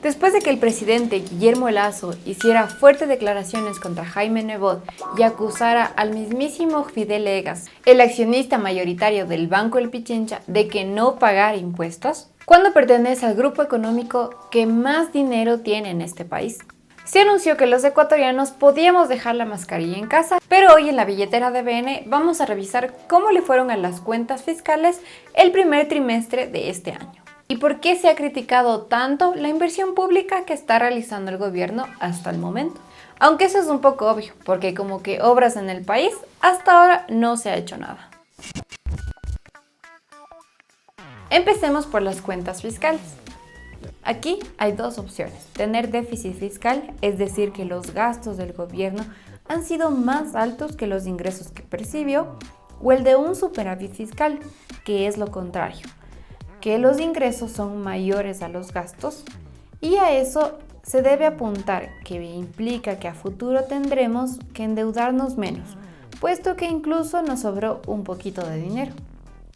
Después de que el presidente Guillermo Lasso hiciera fuertes declaraciones contra Jaime Nebot y acusara al mismísimo Fidel Egas, el accionista mayoritario del Banco El Pichincha, de que no pagara impuestos, cuando pertenece al grupo económico que más dinero tiene en este país. Se anunció que los ecuatorianos podíamos dejar la mascarilla en casa, pero hoy en la billetera de BN vamos a revisar cómo le fueron a las cuentas fiscales el primer trimestre de este año. ¿Y por qué se ha criticado tanto la inversión pública que está realizando el gobierno hasta el momento? Aunque eso es un poco obvio, porque como que obras en el país, hasta ahora no se ha hecho nada. Empecemos por las cuentas fiscales. Aquí hay dos opciones: tener déficit fiscal, es decir, que los gastos del gobierno han sido más altos que los ingresos que percibió, o el de un superávit fiscal, que es lo contrario, que los ingresos son mayores a los gastos, y a eso se debe apuntar, que implica que a futuro tendremos que endeudarnos menos, puesto que incluso nos sobró un poquito de dinero.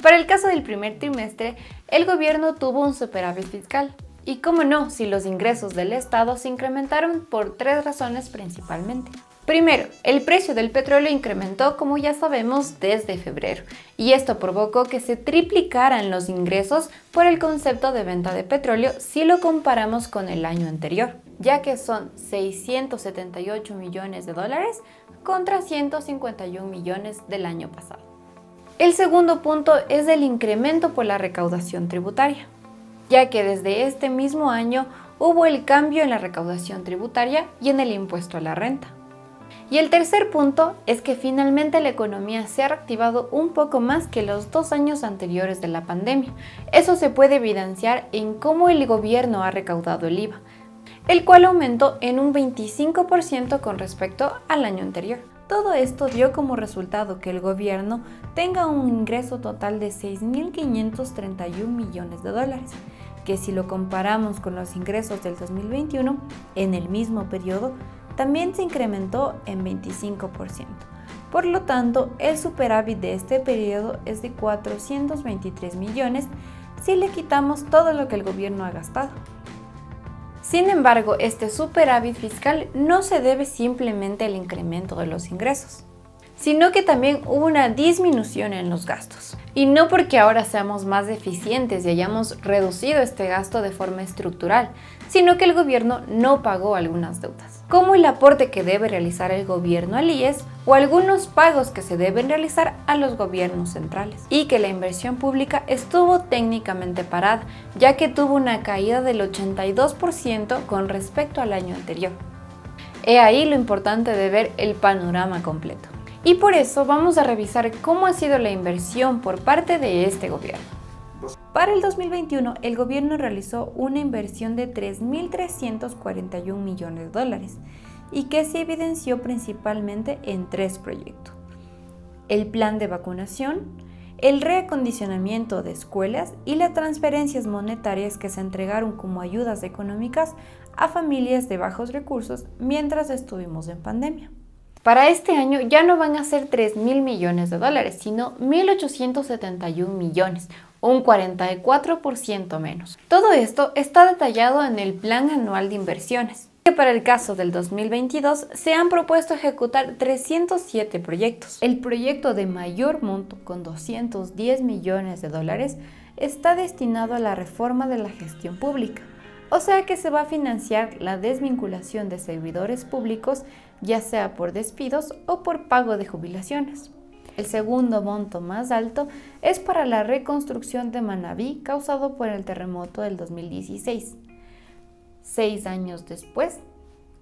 Para el caso del primer trimestre, el gobierno tuvo un superávit fiscal. Y cómo no, si los ingresos del Estado se incrementaron por tres razones principalmente. Primero, el precio del petróleo incrementó, como ya sabemos, desde febrero, y esto provocó que se triplicaran los ingresos por el concepto de venta de petróleo si lo comparamos con el año anterior, ya que son 678 millones de dólares contra 151 millones del año pasado. El segundo punto es el incremento por la recaudación tributaria, ya que desde este mismo año hubo el cambio en la recaudación tributaria y en el impuesto a la renta. Y el tercer punto es que finalmente la economía se ha reactivado un poco más que los 2 años anteriores de la pandemia. Eso se puede evidenciar en cómo el gobierno ha recaudado el IVA, el cual aumentó en un 25% con respecto al año anterior. Todo esto dio como resultado que el gobierno tenga un ingreso total de 6.531 millones de dólares, que si lo comparamos con los ingresos del 2021, en el mismo periodo, también se incrementó en 25%. Por lo tanto, el superávit de este periodo es de 423 millones si le quitamos todo lo que el gobierno ha gastado. Sin embargo, este superávit fiscal no se debe simplemente al incremento de los ingresos, sino que también hubo una disminución en los gastos. Y no porque ahora seamos más eficientes y hayamos reducido este gasto de forma estructural, sino que el gobierno no pagó algunas deudas, como el aporte que debe realizar el gobierno al IES o algunos pagos que se deben realizar a los gobiernos centrales, y que la inversión pública estuvo técnicamente parada, ya que tuvo una caída del 82% con respecto al año anterior. He ahí lo importante de ver el panorama completo. Y por eso vamos a revisar cómo ha sido la inversión por parte de este gobierno. Para el 2021, el gobierno realizó una inversión de 3.341 millones de dólares y que se evidenció principalmente en 3 proyectos: el plan de vacunación, el reacondicionamiento de escuelas y las transferencias monetarias que se entregaron como ayudas económicas a familias de bajos recursos mientras estuvimos en pandemia. Para este año ya no van a ser 3.000 millones de dólares, sino 1.871 millones, un 44% menos. Todo esto está detallado en el Plan Anual de Inversiones, que para el caso del 2022 se han propuesto ejecutar 307 proyectos. El proyecto de mayor monto, con 210 millones de dólares, está destinado a la reforma de la gestión pública. O sea que se va a financiar la desvinculación de servidores públicos, ya sea por despidos o por pago de jubilaciones. El segundo monto más alto es para la reconstrucción de Manabí causado por el terremoto del 2016. 6 años después,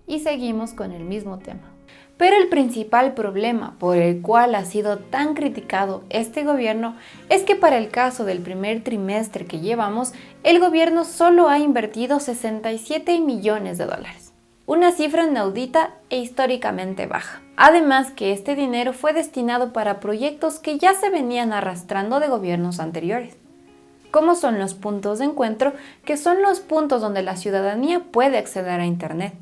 y seguimos con el mismo tema. Pero el principal problema por el cual ha sido tan criticado este gobierno es que para el caso del primer trimestre que llevamos, el gobierno solo ha invertido 67 millones de dólares. Una cifra inaudita e históricamente baja. Además que este dinero fue destinado para proyectos que ya se venían arrastrando de gobiernos anteriores, como son los puntos de encuentro, que son los puntos donde la ciudadanía puede acceder a Internet.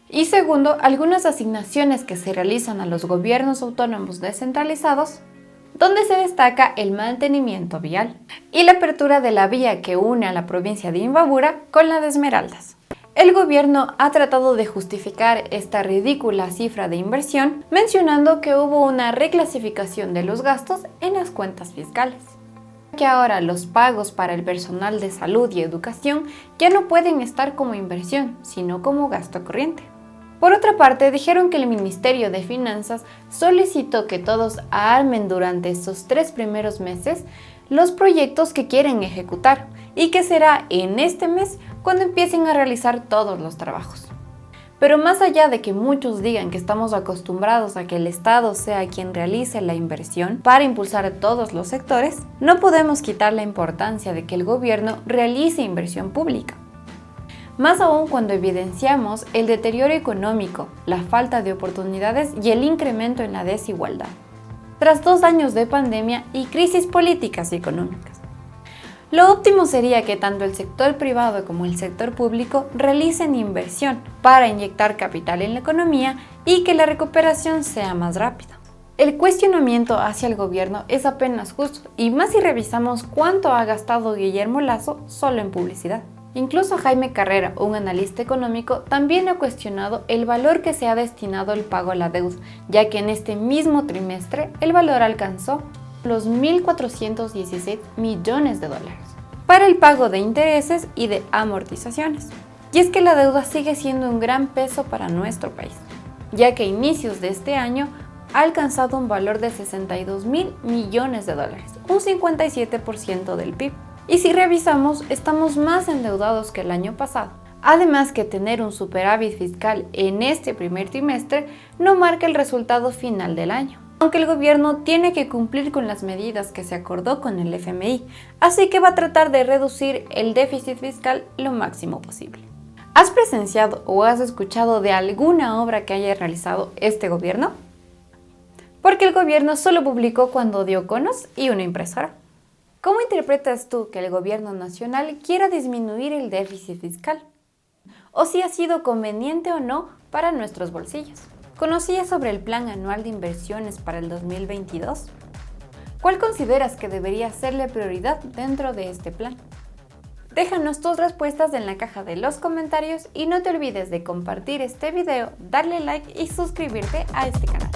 Y segundo, algunas asignaciones que se realizan a los gobiernos autónomos descentralizados, donde se destaca el mantenimiento vial y la apertura de la vía que une a la provincia de Imbabura con la de Esmeraldas. El gobierno ha tratado de justificar esta ridícula cifra de inversión mencionando que hubo una reclasificación de los gastos en las cuentas fiscales, que ahora los pagos para el personal de salud y educación ya no pueden estar como inversión, sino como gasto corriente. Por otra parte, dijeron que el Ministerio de Finanzas solicitó que todos armen durante estos 3 primeros meses los proyectos que quieren ejecutar y que será en este mes cuando empiecen a realizar todos los trabajos. Pero más allá de que muchos digan que estamos acostumbrados a que el Estado sea quien realice la inversión para impulsar a todos los sectores, no podemos quitar la importancia de que el gobierno realice inversión pública. Más aún cuando evidenciamos el deterioro económico, la falta de oportunidades y el incremento en la desigualdad, tras 2 años de pandemia y crisis políticas y económicas. Lo óptimo sería que tanto el sector privado como el sector público realicen inversión para inyectar capital en la economía y que la recuperación sea más rápida. El cuestionamiento hacia el gobierno es apenas justo, y más si revisamos cuánto ha gastado Guillermo Lasso solo en publicidad. Incluso Jaime Carrera, un analista económico, también ha cuestionado el valor que se ha destinado al pago a la deuda, ya que en este mismo trimestre el valor alcanzó los 1.416 millones de dólares para el pago de intereses y de amortizaciones. Y es que la deuda sigue siendo un gran peso para nuestro país, ya que a inicios de este año ha alcanzado un valor de 62.000 millones de dólares, un 57% del PIB. Y si revisamos, estamos más endeudados que el año pasado. Además que tener un superávit fiscal en este primer trimestre no marca el resultado final del año, aunque el gobierno tiene que cumplir con las medidas que se acordó con el FMI, así que va a tratar de reducir el déficit fiscal lo máximo posible. ¿Has presenciado o has escuchado de alguna obra que haya realizado este gobierno? Porque el gobierno solo publicó cuando dio conos y una impresora. ¿Cómo interpretas tú que el gobierno nacional quiera disminuir el déficit fiscal? ¿O si ha sido conveniente o no para nuestros bolsillos? ¿Conocías sobre el Plan Anual de Inversiones para el 2022? ¿Cuál consideras que debería ser la prioridad dentro de este plan? Déjanos tus respuestas en la caja de los comentarios y no te olvides de compartir este video, darle like y suscribirte a este canal.